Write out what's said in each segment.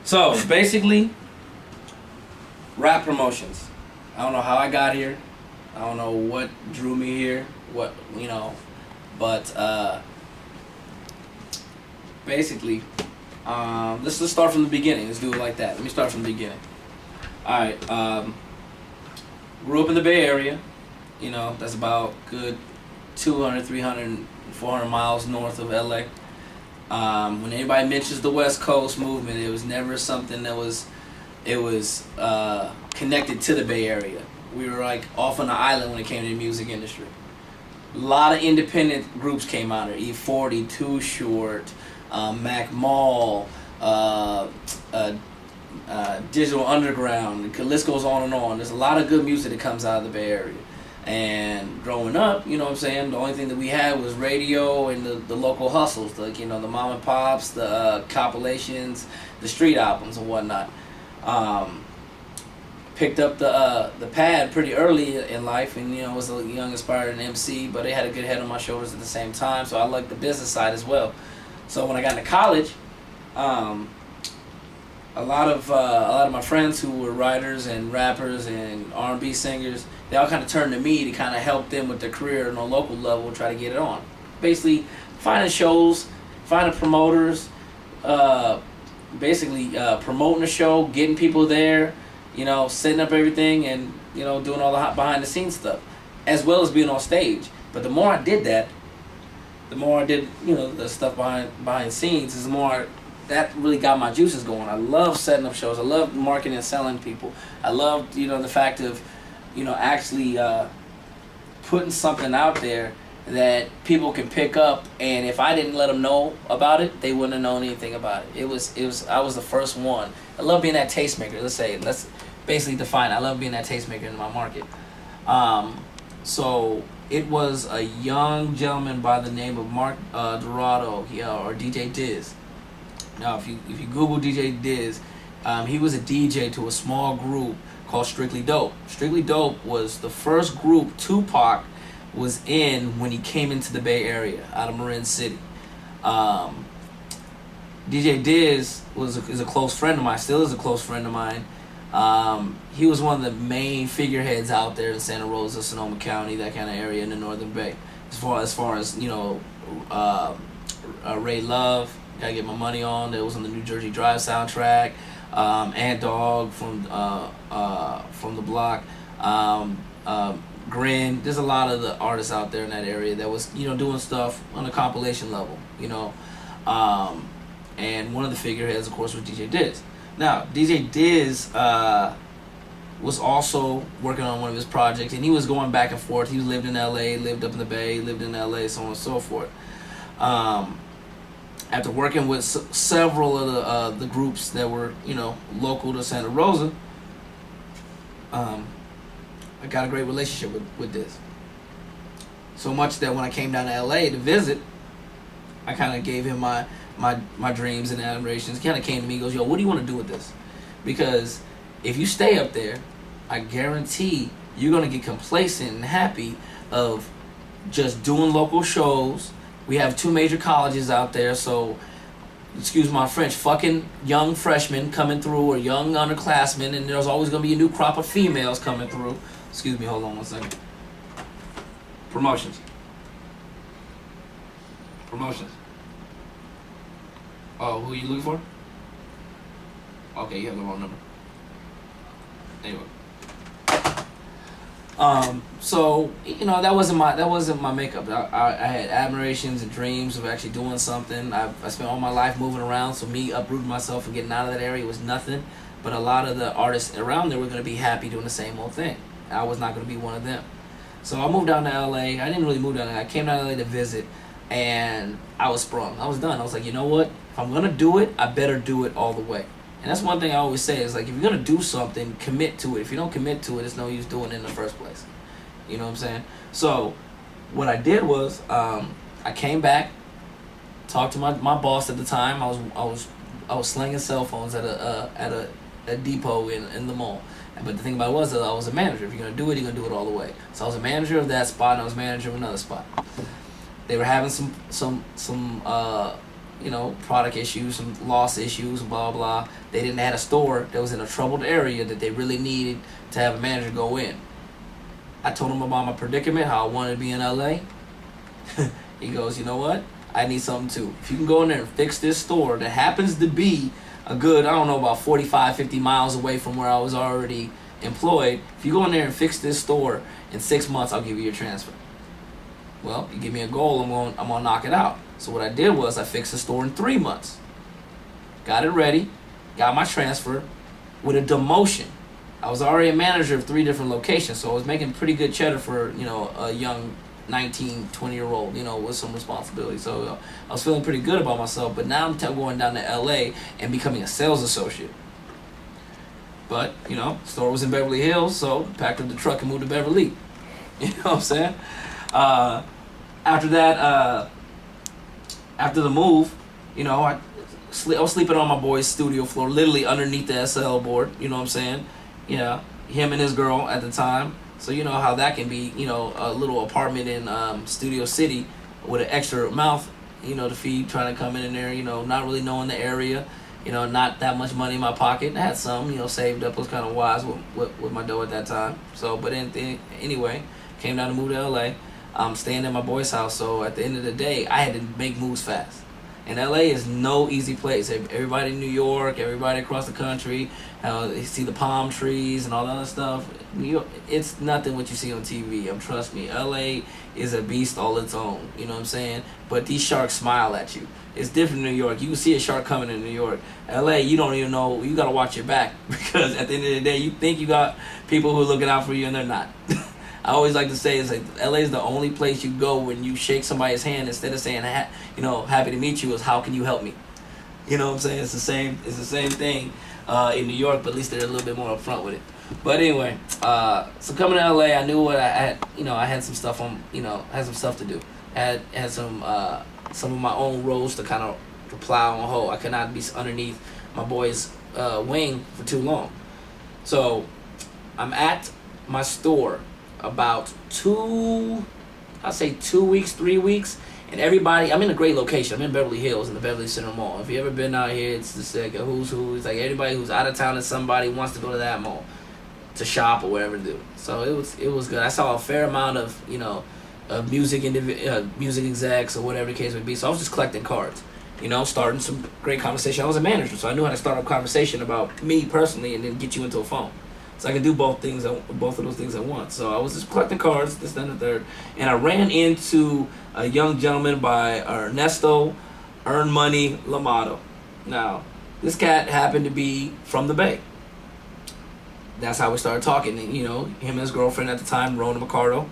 So basically, rap promotions. I don't know how I got here. I don't know what drew me here. What but basically, let's start from the beginning. Let's do it like that. Let me start from the beginning. All right. Grew up in the Bay Area. That's about good 200, 300, 400 miles north of LA. When anybody mentions the West Coast movement, it was never something that was connected to the Bay Area. We were like off on the island when it came to the music industry. A lot of independent groups came out there. E40, Too Short, Mac Mall, Digital Underground. The list goes on and on. There's a lot of good music that comes out of the Bay Area. And growing up, the only thing that we had was radio and the local hustles, like, the mom and pops, the compilations, the street albums and whatnot. Picked up the pad pretty early in life, and was a young aspiring MC, but I had a good head on my shoulders at the same time, so I liked the business side as well. So when I got into college, a lot of my friends who were writers and rappers and R&B singers, they all kind of turned to me to kind of help them with their career on a local level, try to get it on. Basically, finding shows, finding promoters, promoting the show, getting people there, setting up everything, and doing all the hot behind the scenes stuff, as well as being on stage. But the more I did that, the more I did the stuff behind the scenes, is the more that really got my juices going. I love setting up shows. I love marketing and selling people. I love the fact of actually putting something out there that people can pick up, and if I didn't let them know about it, they wouldn't have known anything about it. I was the first one. I love being that tastemaker. Let's basically define it. I love being that tastemaker in my market. So it was a young gentleman by the name of Mark Dorado, or DJ Diz. Now, if you Google DJ Diz, he was a DJ to a small group called Strictly Dope. Strictly Dope was the first group Tupac was in when he came into the Bay Area out of Marin City. DJ Diz is a close friend of mine, still is a close friend of mine. He was one of the main figureheads out there in Santa Rosa, Sonoma County, that kind of area in the Northern Bay. As far as Ray Love, Gotta Get My Money On, that was on the New Jersey Drive soundtrack. Ant Dog from the block. Grin. There's a lot of the artists out there in that area that was doing stuff on a compilation level. And one of the figureheads, of course, was DJ Diz. Now, DJ Diz was also working on one of his projects, and he was going back and forth. He lived in LA, lived up in the Bay, lived in LA, so on and so forth. After working with several of the groups that were local to Santa Rosa, I got a great relationship with Diz. So much that when I came down to LA to visit, I kind of gave him my dreams and admirations. He kind of came to me and goes, yo, what do you want to do with this? Because if you stay up there, I guarantee you're going to get complacent and happy of just doing local shows. We have 2 major colleges out there, so, excuse my French, fucking young freshmen coming through, or young underclassmen, and there's always going to be a new crop of females coming through. Excuse me, hold on one second. Promotions. Oh, who are you looking for? Okay, you have the wrong number. Anyway. So that wasn't my makeup. I had admirations and dreams of actually doing something. I spent all my life moving around, so me uprooting myself and getting out of that area was nothing. But a lot of the artists around there were going to be happy doing the same old thing. I was not going to be one of them. So I moved down to LA. I didn't really move down there. I came down to LA to visit, and I was sprung. I was done. I was like, you know what? If I'm going to do it, I better do it all the way. And that's one thing I always say is, like, if you're going to do something, commit to it. If you don't commit to it, it's no use doing it in the first place. You know what I'm saying? So what I did was I came back, talked to my boss at the time. I was slinging cell phones at a depot in the mall. But the thing about it was that I was a manager. If you're going to do it, you're going to do it all the way. So I was a manager of that spot, and I was manager of another spot. They were having some product issues, some loss issues, blah blah. They didn't have a store that was in a troubled area that they really needed to have a manager go in. I told him about my predicament, how I wanted to be in LA. He goes, you know what? I need something too. If you can go in there and fix this store that happens to be a good, I don't know, about 45, 50 miles away from where I was already employed. If you go in there and fix this store in 6 months, I'll give you your transfer. Well, you give me a goal, I'm gonna knock it out. So what I did was I fixed the store in 3 months. Got it ready, got my transfer with a demotion. I was already a manager of 3 different locations, so I was making pretty good cheddar for, a young 19, 20-year-old, with some responsibility. So I was feeling pretty good about myself, but now I'm going down to LA and becoming a sales associate. But, the store was in Beverly Hills, so packed up the truck and moved to Beverly. You know what I'm saying? After that, after the move, I was sleeping on my boy's studio floor, literally underneath the SL board, you know what I'm saying? Him and his girl at the time. So you know how that can be, a little apartment in Studio City with an extra mouth, to feed, trying to come in there, not really knowing the area, not that much money in my pocket. I had some, saved up, was kind of wise with my dough at that time. So, but anyway, came down to move to LA. I'm staying at my boy's house, so at the end of the day, I had to make moves fast. And LA is no easy place. Everybody in New York, everybody across the country, you see the palm trees and all that other stuff. It's nothing what you see on TV. Trust me, LA is a beast all its own. You know what I'm saying? But these sharks smile at you. It's different in New York. You can see a shark coming in New York. LA, you don't even know. You got to watch your back because at the end of the day, you think you got people who are looking out for you and they're not. I always like to say it's like LA is the only place you go when you shake somebody's hand instead of saying happy to meet you is how can you help me? You know what I'm saying? It's the same thing in New York, but at least they're a little bit more upfront with it. But anyway, so coming to LA, I knew what I had. I had some stuff had some stuff to do. Had some of my own roles to kind of plow and hoe. I could not be underneath my boy's wing for too long. So I'm at my store about 2 weeks, 3 weeks, and everybody, I'm in a great location. I'm in Beverly Hills in the Beverly Center Mall. If you ever been out here, it's just like a who's who. It's like everybody who's out of town and somebody wants to go to that mall to shop or whatever to do. So it was good. I saw a fair amount of of music execs or whatever the case would be. So I was just collecting cards, starting some great conversation. I was a manager, so I knew how to start a conversation about me personally and then get you into a phone. So I could do both of those things at once. So I was just collecting cards, this, then, the third, and I ran into a young gentleman by Ernesto Earn Money Lamato. Now, this cat happened to be from the Bay. That's how we started talking. And, him and his girlfriend at the time, Rona Mercado.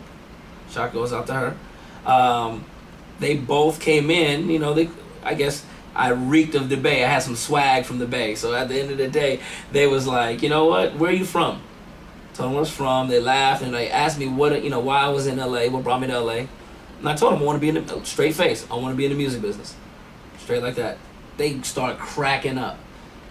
Shout goes out to her. They both came in. I guess I reeked of the Bay. I had some swag from the Bay. So at the end of the day, they was like, you know what? Where are you from? Told them where I was from. They laughed and they asked me why I was in LA, what brought me to LA. And I told them I want to be in the straight face. I want to be in the music business. Straight like that. They start cracking up.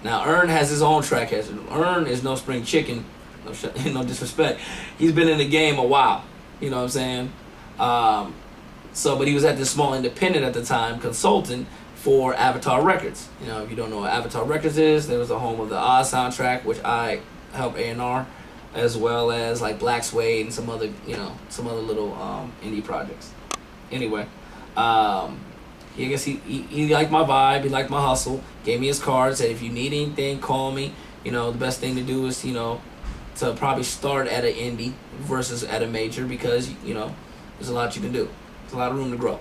Now Earn has his own track record. Earn is no spring chicken. No disrespect. He's been in the game a while. You know what I'm saying? But he was at this small independent at the time, consultant for Avatar Records. If you don't know what Avatar Records is, there was the home of the Oz soundtrack, which I helped A&R, as well as like Black Suede and some other little indie projects. Anyway, I guess he liked my vibe, he liked my hustle, gave me his card, said if you need anything, call me. The best thing to do is, to probably start at an indie versus at a major because, there's a lot you can do. There's a lot of room to grow.